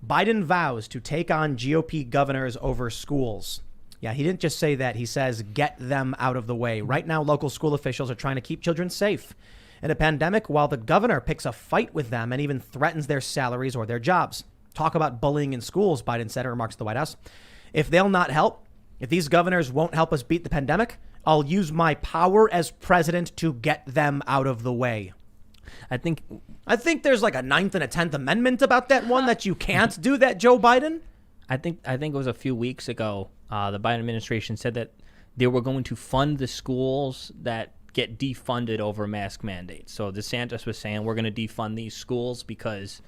Biden vows to take on GOP governors over schools. Yeah, he didn't just say that. He says, get them out of the way. Right now, local school officials are trying to keep children safe in a pandemic while the governor picks a fight with them and even threatens their salaries or their jobs. Talk about bullying in schools, Biden said in remarks to the White House. If they'll not help, if these governors won't help us beat the pandemic, I'll use my power as president to get them out of the way. I think there's like a 9th and a 10th Amendment about that one that you can't do that, Joe Biden. I think it was a few weeks ago. The Biden administration said that they were going to fund the schools that get defunded over mask mandates. So DeSantis was saying we're going to defund these schools because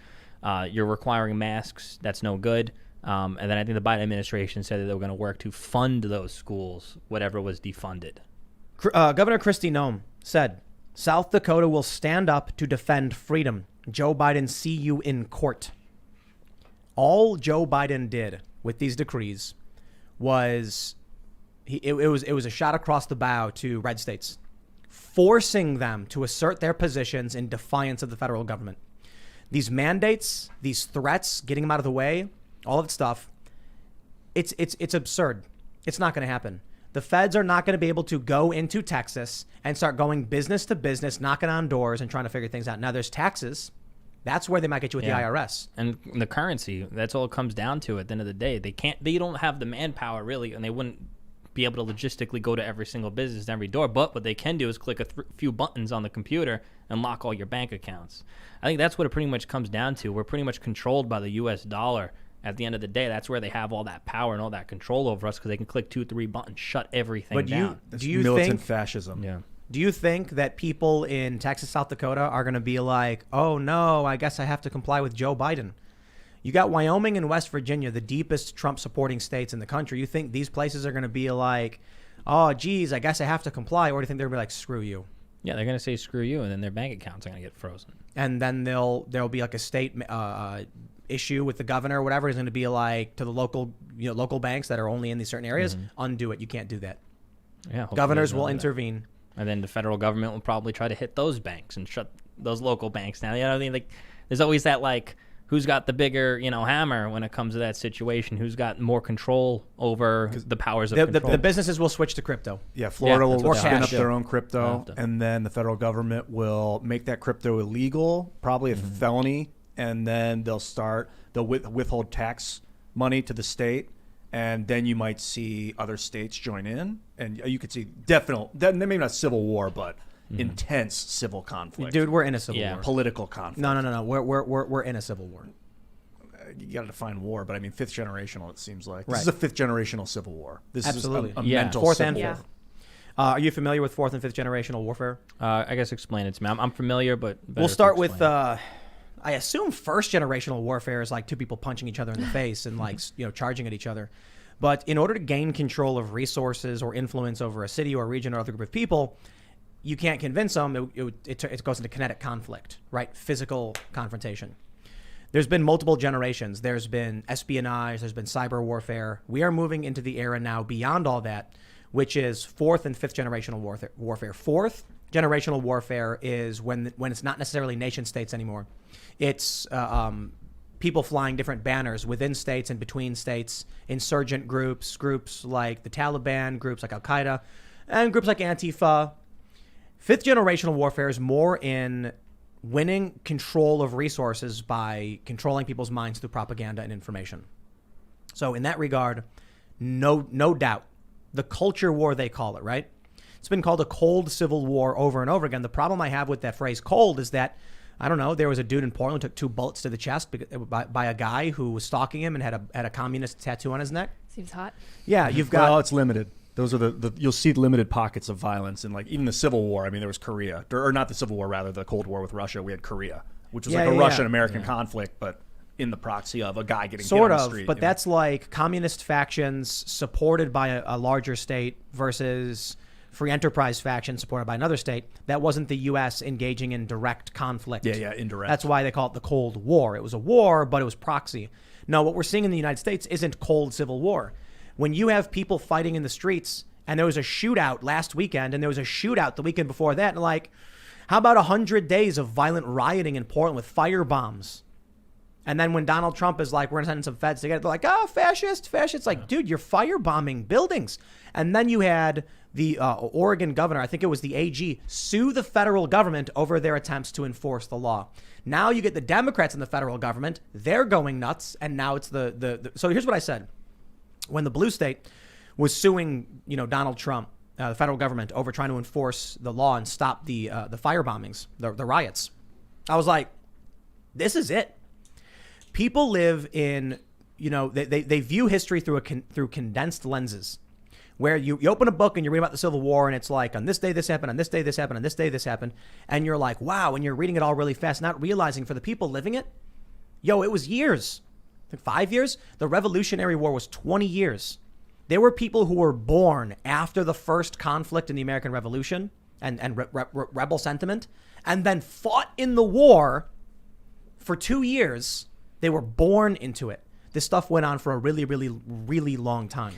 you're requiring masks. That's no good. And then I think the Biden administration said that they were going to work to fund those schools, whatever was defunded. Governor Kristi Noem said, South Dakota will stand up to defend freedom. Joe Biden, see you in court. All Joe Biden did with these decrees was it was a shot across the bow to red states, forcing them to assert their positions in defiance of the federal government. These mandates, these threats, getting them out of the way, all of that stuff, it's absurd. It's not going to happen. The feds are not going to be able to go into Texas and start going business to business, knocking on doors and trying to figure things out. Now, there's taxes. That's where they might get you with the IRS. And the currency, that's all it comes down to at the end of the day. They don't have the manpower, really, and they wouldn't be able to logistically go to every single business, every door. But what they can do is click a few buttons on the computer and lock all your bank accounts. I think that's what it pretty much comes down to. We're pretty much controlled by the U.S. dollar. At the end of the day, that's where they have all that power and all that control over us because they can click 2-3 buttons, shut everything down. Do you militant think fascism? Yeah. Do you think that people in Texas, South Dakota are going to be like, oh, no, I guess I have to comply with Joe Biden? You got Wyoming and West Virginia, the deepest Trump-supporting states in the country. You think these places are going to be like, oh, geez, I guess I have to comply? Or do you think they're going to be like, screw you? Yeah, they're going to say screw you, and then their bank accounts are going to get frozen. And then there'll be like a state issue with the governor or whatever is going to be like to the local banks that are only in these certain areas, undo it. You can't do that. Yeah, governors will intervene. And then the federal government will probably try to hit those banks and shut those local banks down. You know what I mean? Like, there's always that, like, who's got the bigger, hammer when it comes to that situation? Who's got more control over the powers of control? The businesses will switch to crypto. Yeah, Florida will spin up their own crypto, and then the federal government will make that crypto illegal, probably a felony, and then they'll withhold tax money to the state. And then you might see other states join in, and you could see maybe not civil war, but intense civil conflict. Dude, we're in a civil war. Political conflict. No. We're in a civil war. You got to define war, but I mean fifth generational. It seems like right. This is a fifth generational civil war. This Absolutely. is a mental fourth civil and war. fifth. Are you familiar with fourth and fifth generational warfare? I guess explain it to me. I'm familiar, but we'll start with. I assume first generational warfare is like two people punching each other in the face and like charging at each other. But in order to gain control of resources or influence over a city or a region or other group of people, you can't convince them. It goes into kinetic conflict, right? Physical confrontation. There's been multiple generations. There's been espionage. There's been cyber warfare. We are moving into the era now beyond all that, which is fourth and fifth generational warfare. Fourth generational warfare is when it's not necessarily nation states anymore. It's people flying different banners within states and between states, insurgent groups like the Taliban, groups like Al-Qaeda, and groups like Antifa. Fifth generational warfare is more in winning control of resources by controlling people's minds through propaganda and information. So in that regard, no doubt, the culture war, they call it, right? It's been called a cold civil war over and over again. The problem I have with that phrase cold is that, I don't know, there was a dude in Portland who took 2 bullets to the chest by a guy who was stalking him and had a communist tattoo on his neck. Seems hot. Yeah, you've got... Well, it's limited. Those are you'll see limited pockets of violence in like even the Civil War. I mean, there was Korea, or not the Civil War, rather the Cold War with Russia. We had Korea, which was a Russian-American conflict, but in the proxy of a guy getting hit on the street. But that's like communist factions supported by a larger state versus free enterprise factions supported by another state. That wasn't the U.S. engaging in direct conflict. Yeah, indirect. That's why they call it the Cold War. It was a war, but it was proxy. No, what we're seeing in the United States isn't cold civil war. When you have people fighting in the streets, and there was a shootout last weekend, and there was a shootout the weekend before that, and like, how about 100 days of violent rioting in Portland with fire bombs? And then when Donald Trump is like, we're going to send some feds together, they're like, oh, fascist. It's like, dude, you're firebombing buildings. And then you had the Oregon governor, I think it was the AG, sue the federal government over their attempts to enforce the law. Now you get the Democrats in the federal government. They're going nuts. And now it's the so here's what I said. When the blue state was suing, Donald Trump, the federal government, over trying to enforce the law and stop the fire bombings, the riots, I was like, this is it. People live in, they view history through condensed lenses, where you open a book and you read about the Civil War and it's like, on this day this happened, on this day this happened, on this day this happened, and you're like, wow, and you're reading it all really fast, not realizing for the people living it, it was years. I think 5 years. The Revolutionary War was 20 years. There were people who were born after the first conflict in the American Revolution and rebel sentiment, and then fought in the war for 2 years. They were born into it. This stuff went on for a really, really, really long time.